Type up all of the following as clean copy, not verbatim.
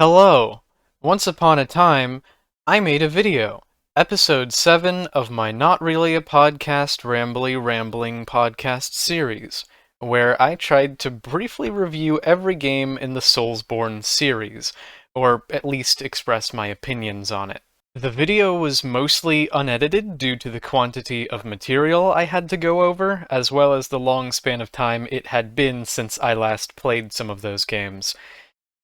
Hello! Once upon a time, I made a video. Episode 7 of my Not Really a Podcast Rambling podcast series, where I tried to briefly review every game in the Soulsborne series, or at least express my opinions on it. The video was mostly unedited due to the quantity of material I had to go over, as well as the long span of time it had been since I last played some of those games.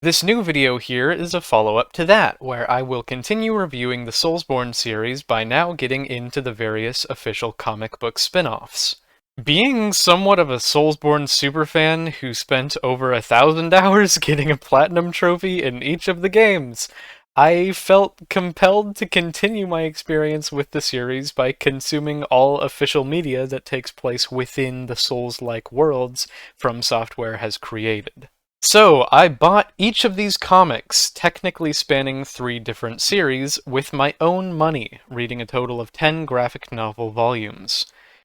This new video here is a follow-up to that, where I will continue reviewing the Soulsborne series by now getting into the various official comic book spin-offs. Being somewhat of a Soulsborne superfan who spent over 1,000 hours getting a platinum trophy in each of the games, I felt compelled to continue my experience with the series by consuming all official media that takes place within the Souls-like worlds From Software has created. So, I bought each of these comics, technically spanning 3 different series, with my own money, reading a total of 10 graphic novel volumes.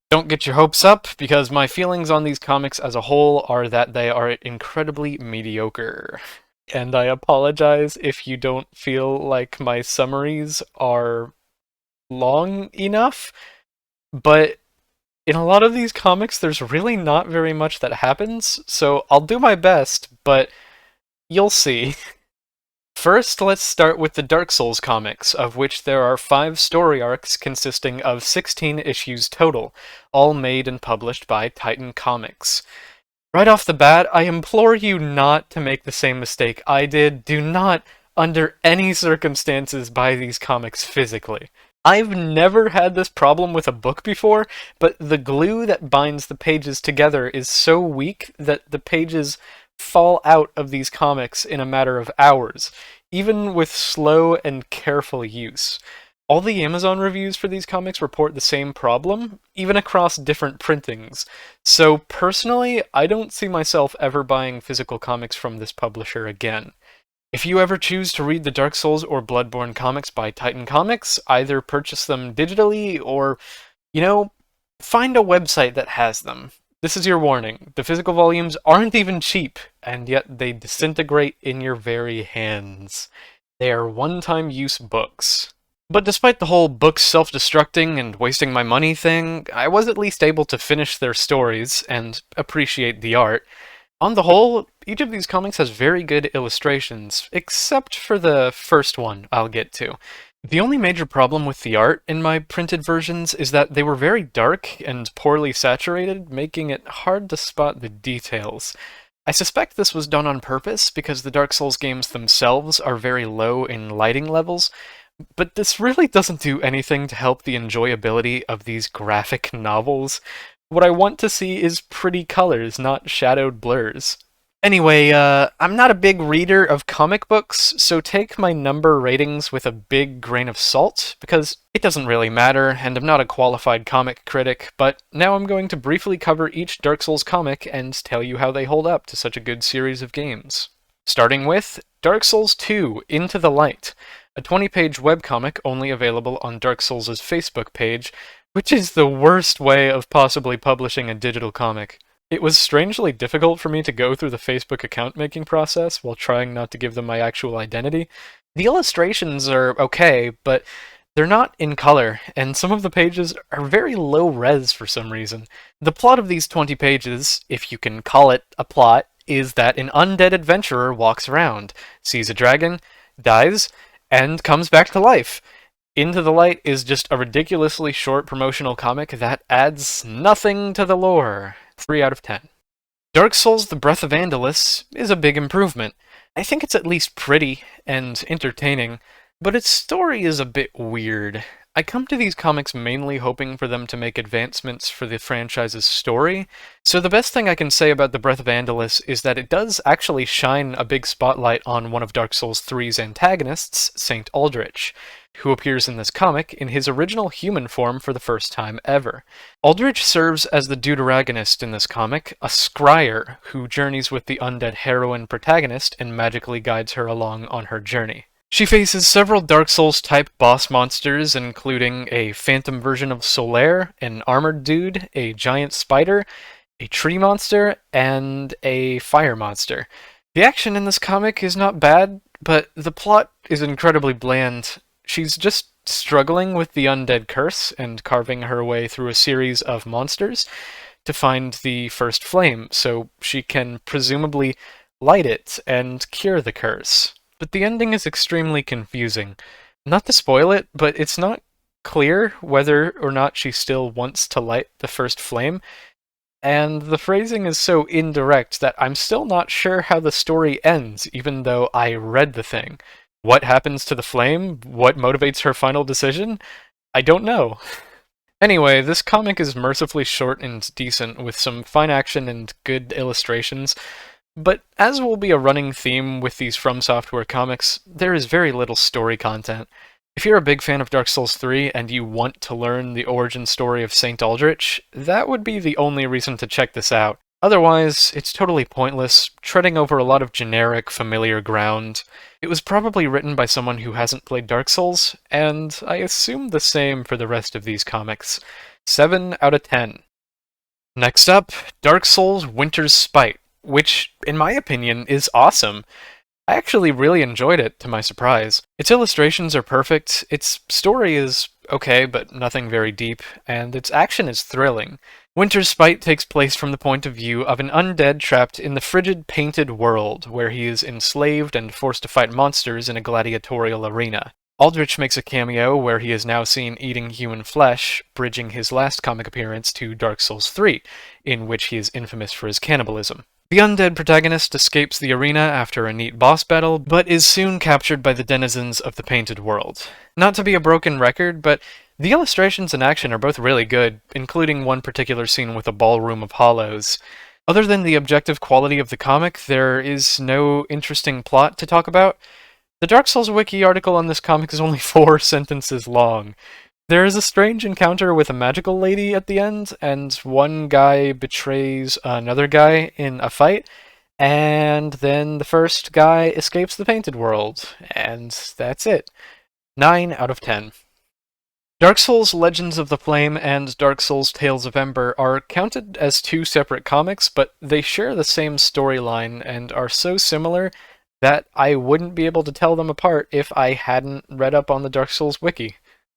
Don't get your hopes up, because my feelings on these comics as a whole are that they are incredibly mediocre. And I apologize if you don't feel like my summaries are long enough, but in a lot of these comics, there's really not very much that happens, so I'll do my best, but you'll see. First, let's start with the Dark Souls comics, of which there are 5 story arcs consisting of 16 issues total, all made and published by Titan Comics. Right off the bat, I implore you not to make the same mistake I did. Do not, under any circumstances, buy these comics physically. I've never had this problem with a book before, but the glue that binds the pages together is so weak that the pages fall out of these comics in a matter of hours, even with slow and careful use. All the Amazon reviews for these comics report the same problem, even across different printings. So personally, I don't see myself ever buying physical comics from this publisher again. If you ever choose to read the Dark Souls or Bloodborne comics by Titan Comics, either purchase them digitally or, find a website that has them. This is your warning. The physical volumes aren't even cheap, and yet they disintegrate in your very hands. They are one-time use books. But despite the whole books self-destructing and wasting my money thing, I was at least able to finish their stories and appreciate the art. On the whole, each of these comics has very good illustrations, except for the first one I'll get to. The only major problem with the art in my printed versions is that they were very dark and poorly saturated, making it hard to spot the details. I suspect this was done on purpose because the Dark Souls games themselves are very low in lighting levels, but this really doesn't do anything to help the enjoyability of these graphic novels. What I want to see is pretty colors, not shadowed blurs. Anyway, I'm not a big reader of comic books, so take my number ratings with a big grain of salt, because it doesn't really matter, and I'm not a qualified comic critic, but now I'm going to briefly cover each Dark Souls comic and tell you how they hold up to such a good series of games. Starting with Dark Souls 2: Into the Light, a 20-page webcomic only available on Dark Souls' Facebook page, which is the worst way of possibly publishing a digital comic. It was strangely difficult for me to go through the Facebook account making process while trying not to give them my actual identity. The illustrations are okay, but they're not in color, and some of the pages are very low res for some reason. The plot of these 20 pages, if you can call it a plot, is that an undead adventurer walks around, sees a dragon, dies, and comes back to life. Into the Light is just a ridiculously short promotional comic that adds nothing to the lore. 3 out of 10. Dark Souls: The Breath of Andolus is a big improvement. I think it's at least pretty and entertaining, but its story is a bit weird. I come to these comics mainly hoping for them to make advancements for the franchise's story, so the best thing I can say about The Breath of Andolus is that it does actually shine a big spotlight on one of Dark Souls 3's antagonists, Saint Aldrich, who appears in this comic in his original human form for the first time ever. Aldrich serves as the deuteragonist in this comic, a scryer who journeys with the undead heroine protagonist and magically guides her along on her journey. She faces several Dark Souls-type boss monsters, including a phantom version of Solaire, an armored dude, a giant spider, a tree monster, and a fire monster. The action in this comic is not bad, but the plot is incredibly bland. She's just struggling with the undead curse and carving her way through a series of monsters to find the first flame so she can presumably light it and cure the curse. But the ending is extremely confusing. Not to spoil it, but it's not clear whether or not she still wants to light the first flame, and the phrasing is so indirect that I'm still not sure how the story ends, even though I read the thing. What happens to the flame? What motivates her final decision? I don't know. Anyway, this comic is mercifully short and decent, with some fine action and good illustrations, but as will be a running theme with these From Software comics, there is very little story content. If you're a big fan of Dark Souls 3 and you want to learn the origin story of Saint Aldrich, that would be the only reason to check this out. Otherwise, it's totally pointless, treading over a lot of generic, familiar ground. It was probably written by someone who hasn't played Dark Souls, and I assume the same for the rest of these comics. 7 out of 10. Next up, Dark Souls Winter's Spite, which, in my opinion, is awesome. I actually really enjoyed it, to my surprise. Its illustrations are perfect, its story is okay, but nothing very deep, and its action is thrilling. Winter's Spite takes place from the point of view of an undead trapped in the frigid, painted world, where he is enslaved and forced to fight monsters in a gladiatorial arena. Aldrich makes a cameo where he is now seen eating human flesh, bridging his last comic appearance to Dark Souls 3, in which he is infamous for his cannibalism. The undead protagonist escapes the arena after a neat boss battle, but is soon captured by the denizens of the Painted World. Not to be a broken record, but the illustrations and action are both really good, including one particular scene with a ballroom of hollows. Other than the objective quality of the comic, there is no interesting plot to talk about. The Dark Souls Wiki article on this comic is only 4 sentences long. There is a strange encounter with a magical lady at the end, and one guy betrays another guy in a fight, and then the first guy escapes the Painted World, and that's it. 9 out of 10. Dark Souls Legends of the Flame and Dark Souls Tales of Ember are counted as 2 separate comics, but they share the same storyline and are so similar that I wouldn't be able to tell them apart if I hadn't read up on the Dark Souls wiki.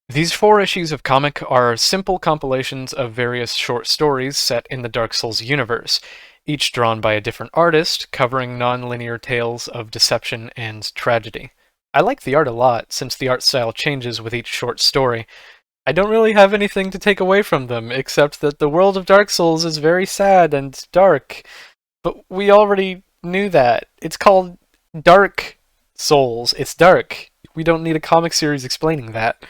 These 4 issues of comic are simple compilations of various short stories set in the Dark Souls universe, each drawn by a different artist, covering non-linear tales of deception and tragedy. I like the art a lot, since the art style changes with each short story. I don't really have anything to take away from them, except that the world of Dark Souls is very sad and dark. But we already knew that. It's called Dark Souls. It's dark. We don't need a comic series explaining that.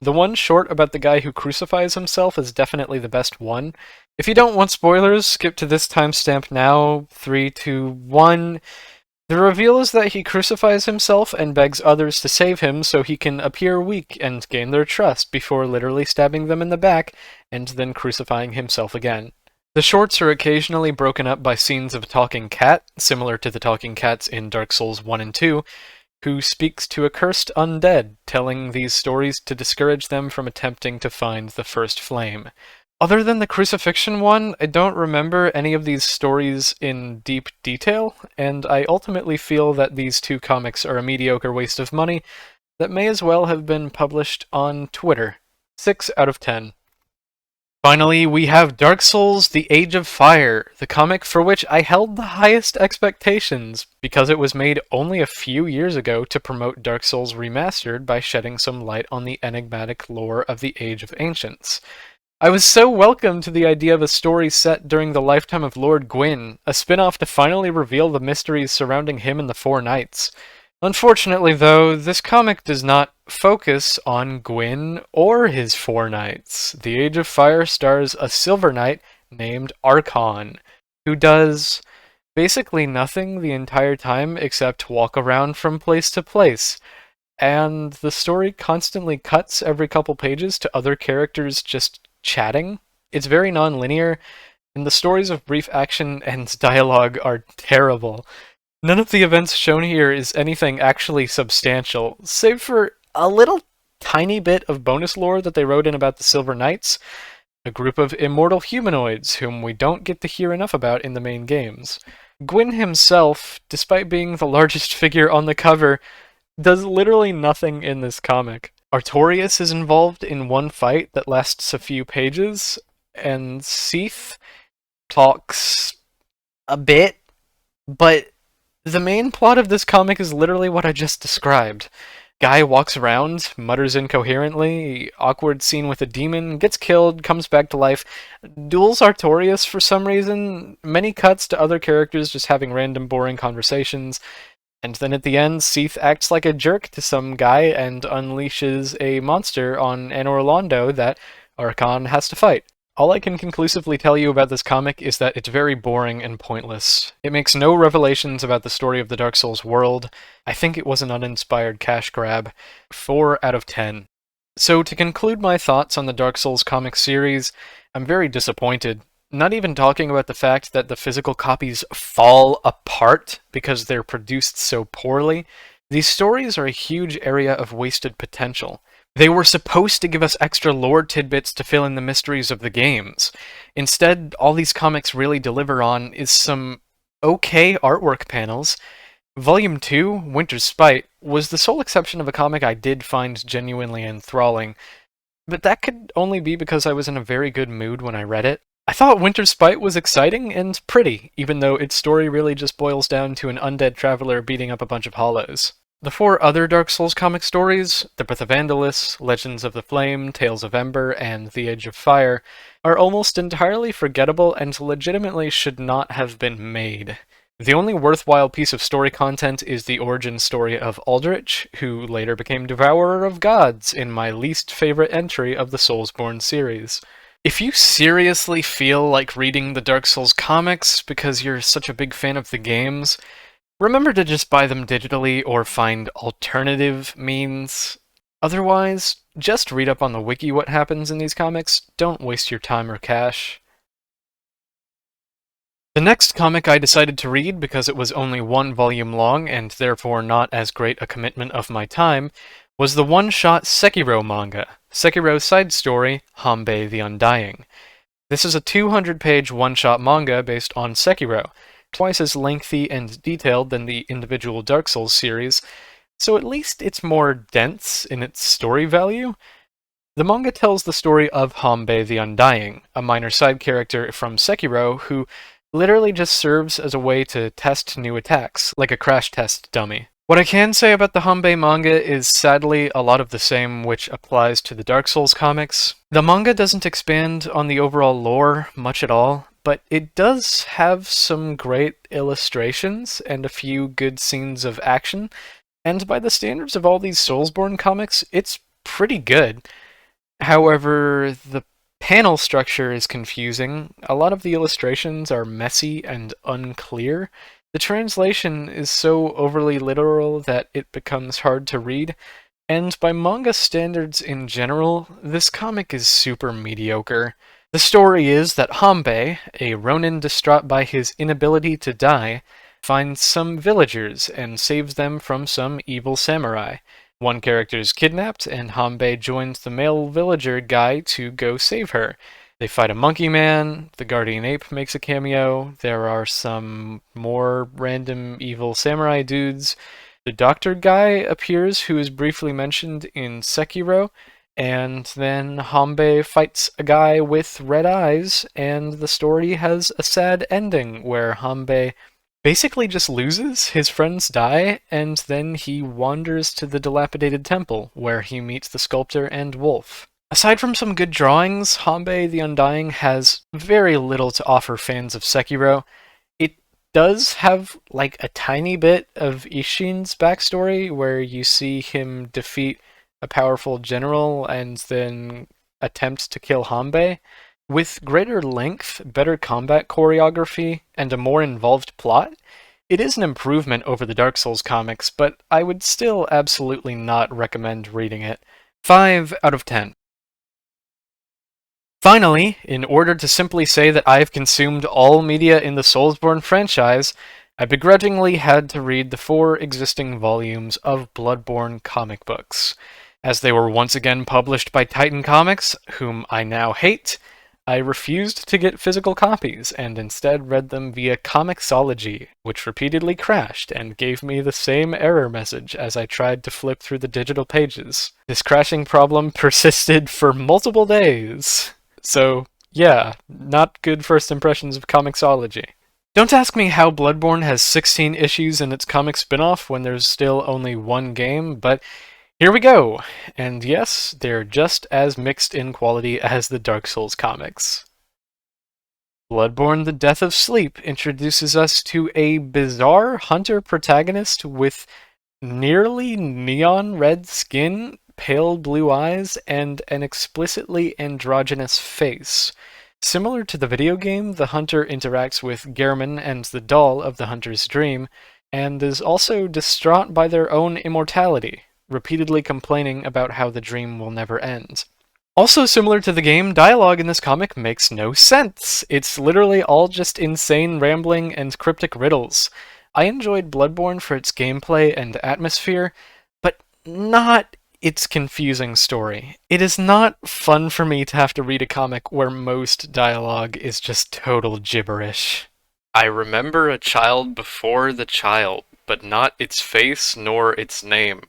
The one short about the guy who crucifies himself is definitely the best one. If you don't want spoilers, skip to this timestamp now. 3, 2, 1. The reveal is that he crucifies himself and begs others to save him so he can appear weak and gain their trust before literally stabbing them in the back and then crucifying himself again. The shorts are occasionally broken up by scenes of a talking cat, similar to the talking cats in Dark Souls 1 and 2, who speaks to a cursed undead, telling these stories to discourage them from attempting to find the first flame. Other than the crucifixion one, I don't remember any of these stories in deep detail, and I ultimately feel that these 2 comics are a mediocre waste of money that may as well have been published on Twitter. 6 out of 10. Finally, we have Dark Souls The Age of Fire, the comic for which I held the highest expectations, because it was made only a few years ago to promote Dark Souls Remastered by shedding some light on the enigmatic lore of the Age of Ancients. I was so welcome to the idea of a story set during the lifetime of Lord Gwyn, a spin-off to finally reveal the mysteries surrounding him and the Four Knights. Unfortunately, though, this comic does not focus on Gwyn or his 4 knights. The Age of Fire stars a Silver Knight named Archon, who does basically nothing the entire time except walk around from place to place. And the story constantly cuts every couple pages to other characters just chatting. It's very non-linear, and the stories of brief action and dialogue are terrible. None of the events shown here is anything actually substantial, save for a little tiny bit of bonus lore that they wrote in about the Silver Knights, a group of immortal humanoids whom we don't get to hear enough about in the main games. Gwyn himself, despite being the largest figure on the cover, does literally nothing in this comic. Artorias is involved in one fight that lasts a few pages, and Seath talks a bit, but the main plot of this comic is literally what I just described. Guy walks around, mutters incoherently, awkward scene with a demon, gets killed, comes back to life, duels Artorias for some reason, many cuts to other characters just having random boring conversations, and then at the end, Seath acts like a jerk to some guy and unleashes a monster on an Orlando that Archon has to fight. All I can conclusively tell you about this comic is that it's very boring and pointless. It makes no revelations about the story of the Dark Souls world. I think it was an uninspired cash grab. 4 out of 10. So to conclude my thoughts on the Dark Souls comic series, I'm very disappointed. Not even talking about the fact that the physical copies fall apart because they're produced so poorly. These stories are a huge area of wasted potential. They were supposed to give us extra lore tidbits to fill in the mysteries of the games. Instead, all these comics really deliver on is some okay artwork panels. Volume 2, Winter's Spite, was the sole exception of a comic I did find genuinely enthralling, but that could only be because I was in a very good mood when I read it. I thought Winter's Spite was exciting and pretty, even though its story really just boils down to an undead traveler beating up a bunch of hollows. The 4 other Dark Souls comic stories, The Birth of Andolus, Legends of the Flame, Tales of Ember, and The Edge of Fire, are almost entirely forgettable and legitimately should not have been made. The only worthwhile piece of story content is the origin story of Aldrich, who later became Devourer of Gods in my least favorite entry of the Soulsborne series. If you seriously feel like reading the Dark Souls comics because you're such a big fan of the games, remember to just buy them digitally or find alternative means. Otherwise, just read up on the wiki what happens in these comics. Don't waste your time or cash. The next comic I decided to read, because it was only 1 volume long and therefore not as great a commitment of my time, was the one-shot Sekiro manga, Sekiro's side story, Hanbei the Undying. This is a 200-page one-shot manga based on Sekiro, twice as lengthy and detailed than the individual Dark Souls series, so at least it's more dense in its story value. The manga tells the story of Hanbei the Undying, a minor side character from Sekiro who literally just serves as a way to test new attacks, like a crash test dummy. What I can say about the Hanbei manga is sadly a lot of the same which applies to the Dark Souls comics. The manga doesn't expand on the overall lore much at all, but it does have some great illustrations and a few good scenes of action, and by the standards of all these Soulsborne comics, it's pretty good. However, the panel structure is confusing, a lot of the illustrations are messy and unclear, the translation is so overly literal that it becomes hard to read, and by manga standards in general, this comic is super mediocre. The story is that Hanbei, a ronin distraught by his inability to die, finds some villagers and saves them from some evil samurai. One character is kidnapped, and Hanbei joins the male villager guy to go save her. They fight a monkey man, the guardian ape makes a cameo, there are some more random evil samurai dudes. The doctor guy appears, who is briefly mentioned in Sekiro, and then Hanbei fights a guy with red eyes, and the story has a sad ending where Hanbei basically just loses, his friends die, and then he wanders to the dilapidated temple, where he meets the sculptor and wolf. Aside from some good drawings, Hanbei the Undying has very little to offer fans of Sekiro. It does have, like, a tiny bit of Ishin's backstory, where you see him defeat a powerful general and then attempt to kill Hanbei. With greater length, better combat choreography, and a more involved plot, it is an improvement over the Dark Souls comics, but I would still absolutely not recommend reading it. 5 out of 10. Finally, in order to simply say that I've consumed all media in the Soulsborne franchise, I begrudgingly had to read the 4 existing volumes of Bloodborne comic books. As they were once again published by Titan Comics, whom I now hate, I refused to get physical copies and instead read them via Comixology, which repeatedly crashed and gave me the same error message as I tried to flip through the digital pages. This crashing problem persisted for multiple days. So, yeah, not good first impressions of Comixology. Don't ask me how Bloodborne has 16 issues in its comic spin-off when there's still only one game, but here we go! And yes, they're just as mixed in quality as the Dark Souls comics. Bloodborne: The Death of Sleep introduces us to a bizarre hunter protagonist with nearly neon red skin, pale blue eyes, and an explicitly androgynous face. Similar to the video game, the hunter interacts with Gehrman and the doll of the hunter's dream, and is also distraught by their own immortality, repeatedly complaining about how the dream will never end. Also similar to the game, dialogue in this comic makes no sense. It's literally all just insane rambling and cryptic riddles. I enjoyed Bloodborne for its gameplay and atmosphere, but not its confusing story. It is not fun for me to have to read a comic where most dialogue is just total gibberish. I remember a child before the child, but not its face nor its name.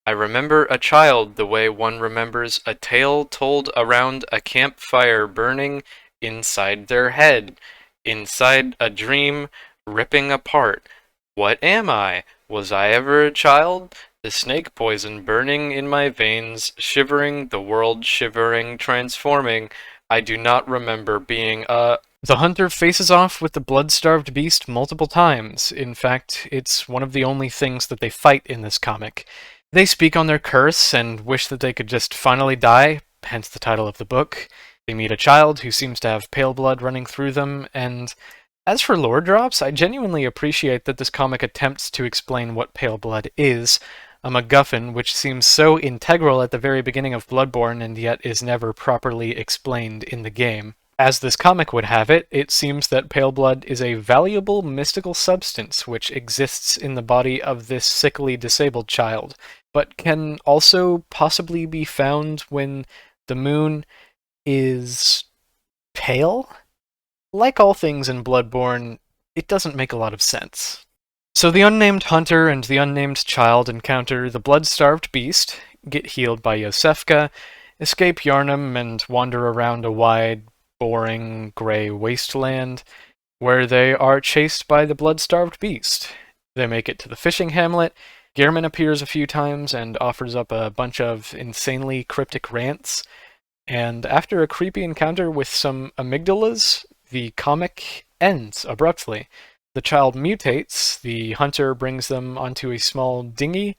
I remember a child the way one remembers a tale told around a campfire burning inside their head, inside a dream ripping apart. What am I? Was I ever a child? The snake poison burning in my veins, shivering, the world shivering, transforming. I do not remember being a... The hunter faces off with the blood-starved beast multiple times. In fact, it's one of the only things that they fight in this comic. They speak on their curse and wish that they could just finally die, hence the title of the book. They meet a child who seems to have pale blood running through them, and as for lore drops, I genuinely appreciate that this comic attempts to explain what pale blood is, a MacGuffin which seems so integral at the very beginning of Bloodborne and yet is never properly explained in the game. As this comic would have it, it seems that pale blood is a valuable mystical substance which exists in the body of this sickly disabled child, but can also possibly be found when the moon is pale? Like all things in Bloodborne, it doesn't make a lot of sense. So the unnamed hunter and the unnamed child encounter the blood-starved beast, get healed by Yosefka, escape Yharnam, and wander around a wide, boring, grey wasteland, where they are chased by the blood-starved beast. They make it to the fishing hamlet. Gehrman appears a few times and offers up a bunch of insanely cryptic rants, and after a creepy encounter with some amygdalas, the comic ends abruptly. The child mutates, the hunter brings them onto a small dinghy,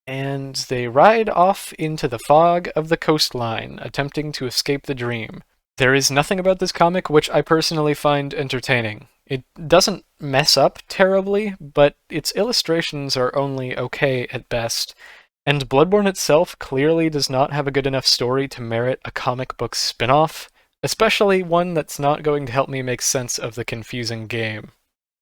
and they ride off into the fog of the coastline, attempting to escape the dream. There is nothing about this comic which I personally find entertaining. It doesn't mess up terribly, but its illustrations are only okay at best, and Bloodborne itself clearly does not have a good enough story to merit a comic book spin-off, especially one that's not going to help me make sense of the confusing game.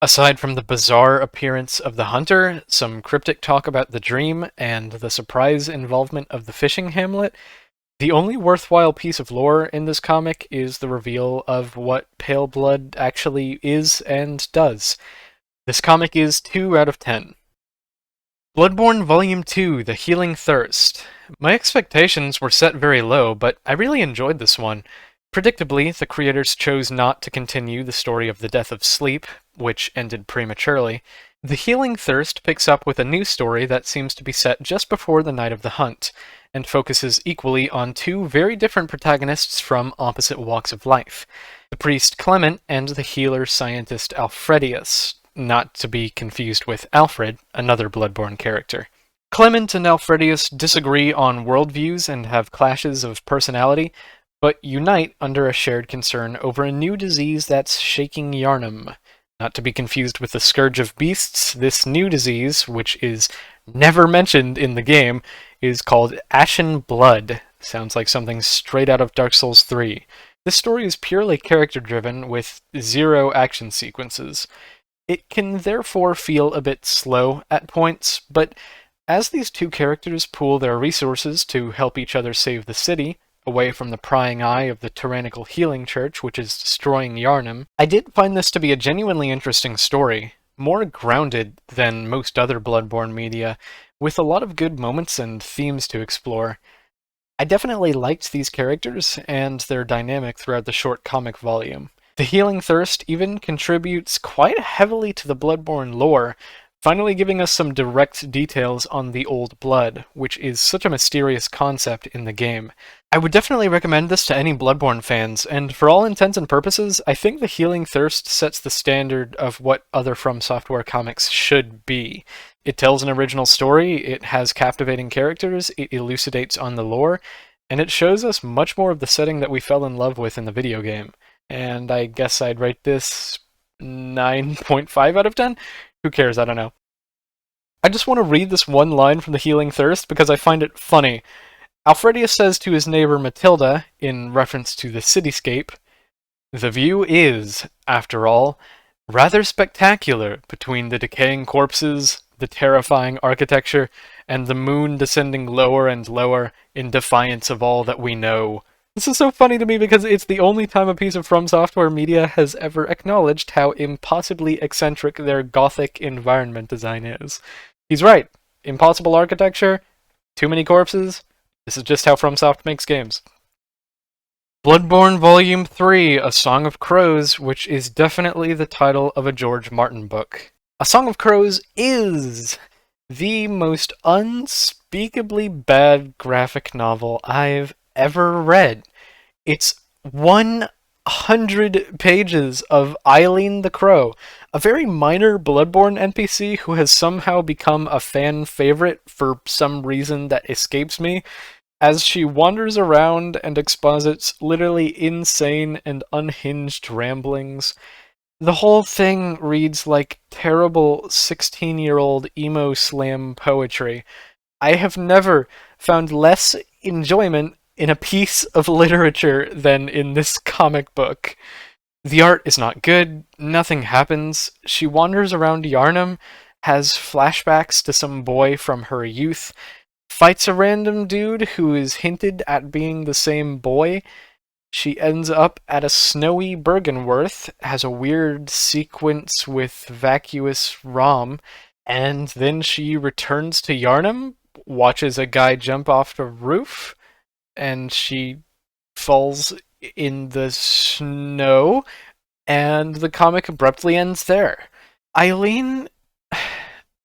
Aside from the bizarre appearance of the hunter, some cryptic talk about the dream, and the surprise involvement of the fishing hamlet, the only worthwhile piece of lore in this comic is the reveal of what pale blood actually is and does. This comic is 2 out of 10. Bloodborne Volume 2, The Healing Thirst. My expectations were set very low, but I really enjoyed this one. Predictably, the creators chose not to continue the story of the Death of Sleep, which ended prematurely. The Healing Thirst picks up with a new story that seems to be set just before the night of the hunt, and focuses equally on 2 very different protagonists from opposite walks of life, the priest Clement and the healer scientist Alfredius, not to be confused with Alfred, another Bloodborne character. Clement and Alfredius disagree on worldviews and have clashes of personality, but unite under a shared concern over a new disease that's shaking Yharnam. Not to be confused with the Scourge of Beasts, this new disease, which is never mentioned in the game, is called Ashen Blood. Sounds like something straight out of Dark Souls 3. This story is purely character-driven, with 0 action sequences. It can therefore feel a bit slow at points, but as these 2 characters pool their resources to help each other save the city, away from the prying eye of the tyrannical healing church, which is destroying Yharnam. I did find this to be a genuinely interesting story, more grounded than most other Bloodborne media, with a lot of good moments and themes to explore. I definitely liked these characters and their dynamic throughout the short comic volume. The Healing Thirst even contributes quite heavily to the Bloodborne lore, finally giving us some direct details on the Old Blood, which is such a mysterious concept in the game. I would definitely recommend this to any Bloodborne fans, and for all intents and purposes, I think the Healing Thirst sets the standard of what other From Software comics should be. It tells an original story, it has captivating characters, it elucidates on the lore, and it shows us much more of the setting that we fell in love with in the video game. And I guess I'd rate this 9.5 out of 10? Who cares? I don't know. I just want to read this one line from the Healing Thirst because I find it funny. Alfredius says to his neighbor Matilda, in reference to the cityscape, "The view is, after all, rather spectacular between the decaying corpses, the terrifying architecture, and the moon descending lower and lower in defiance of all that we know." This is so funny to me because it's the only time a piece of From Software media has ever acknowledged how impossibly eccentric their gothic environment design is. He's right. Impossible architecture, too many corpses. This is just how FromSoft makes games. Bloodborne Volume 3, A Song of Crows, which is definitely the title of a George Martin book. A Song of Crows is the most unspeakably bad graphic novel I've ever read. It's 100 pages of Eileen the Crow, a very minor Bloodborne NPC who has somehow become a fan favorite for some reason that escapes me, as she wanders around and exposits literally insane and unhinged ramblings. The whole thing reads like terrible 16-year-old emo slam poetry. I have never found less enjoyment in a piece of literature than in this comic book. The art is not good, nothing happens, she wanders around Yharnam, has flashbacks to some boy from her youth, fights a random dude who is hinted at being the same boy, she ends up at a snowy Bergenworth, has a weird sequence with vacuous Rom, and then she returns to Yharnam, watches a guy jump off the roof, and she falls in the snow, and the comic abruptly ends there. Eileen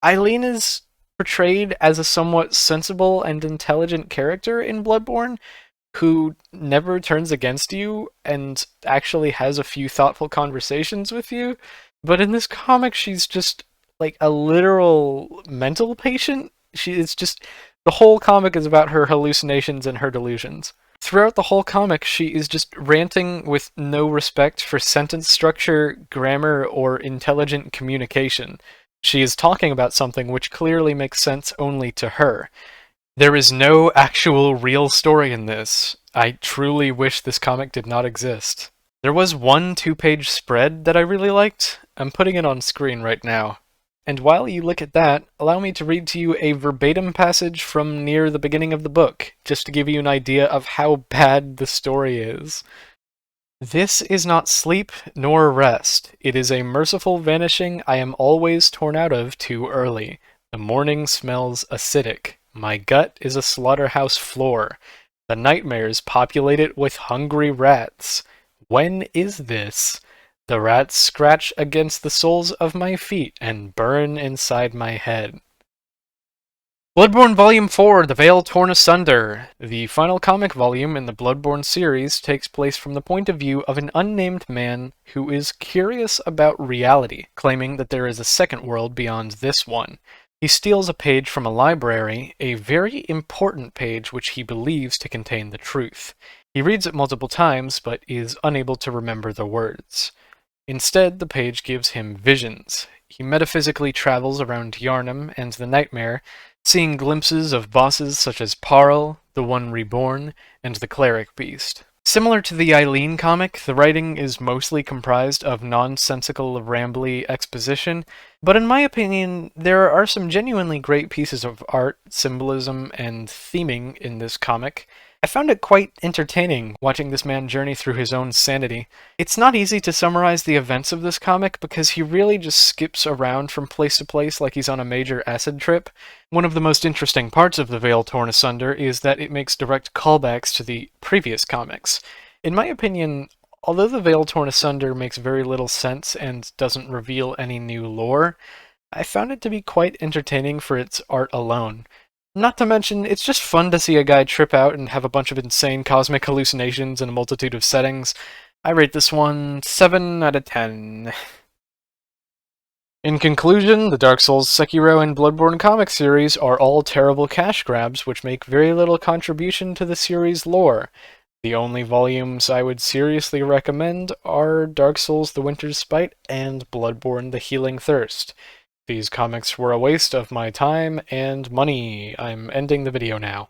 is portrayed as a somewhat sensible and intelligent character in Bloodborne, who never turns against you and actually has a few thoughtful conversations with you, but in this comic she's just like a literal mental patient. It's just the whole comic is about her hallucinations and her delusions. Throughout the whole comic, she is just ranting with no respect for sentence structure, grammar, or intelligent communication. She is talking about something which clearly makes sense only to her. There is no actual real story in this. I truly wish this comic did not exist. There was one 2-page spread that I really liked. I'm putting it on screen right now. And while you look at that, allow me to read to you a verbatim passage from near the beginning of the book, just to give you an idea of how bad the story is. "This is not sleep nor rest. It is a merciful vanishing I am always torn out of too early. The morning smells acidic. My gut is a slaughterhouse floor. The nightmares populate it with hungry rats. When is this? The rats scratch against the soles of my feet and burn inside my head." Bloodborne Volume 4, The Veil Torn Asunder. The final comic volume in the Bloodborne series takes place from the point of view of an unnamed man who is curious about reality, claiming that there is a second world beyond this one. He steals a page from a library, a very important page which he believes to contain the truth. He reads it multiple times, but is unable to remember the words. Instead, the page gives him visions. He metaphysically travels around Yharnam and the Nightmare, seeing glimpses of bosses such as Parl, the One Reborn, and the Cleric Beast. Similar to the Eileen comic, the writing is mostly comprised of nonsensical, rambly exposition, But in my opinion, there are some genuinely great pieces of art, symbolism, and theming in this comic. I found it quite entertaining watching this man journey through his own sanity. It's not easy to summarize the events of this comic because he really just skips around from place to place like he's on a major acid trip. One of the most interesting parts of The Veil Torn Asunder is that it makes direct callbacks to the previous comics. In my opinion, although The Veil Torn Asunder makes very little sense and doesn't reveal any new lore, I found it to be quite entertaining for its art alone. Not to mention, it's just fun to see a guy trip out and have a bunch of insane cosmic hallucinations in a multitude of settings. I rate this one 7 out of 10. In conclusion, the Dark Souls, Sekiro, and Bloodborne comic series are all terrible cash grabs which make very little contribution to the series' lore. The only volumes I would seriously recommend are Dark Souls The Winter's Spite and Bloodborne The Healing Thirst. These comics were a waste of my time and money. I'm ending the video now.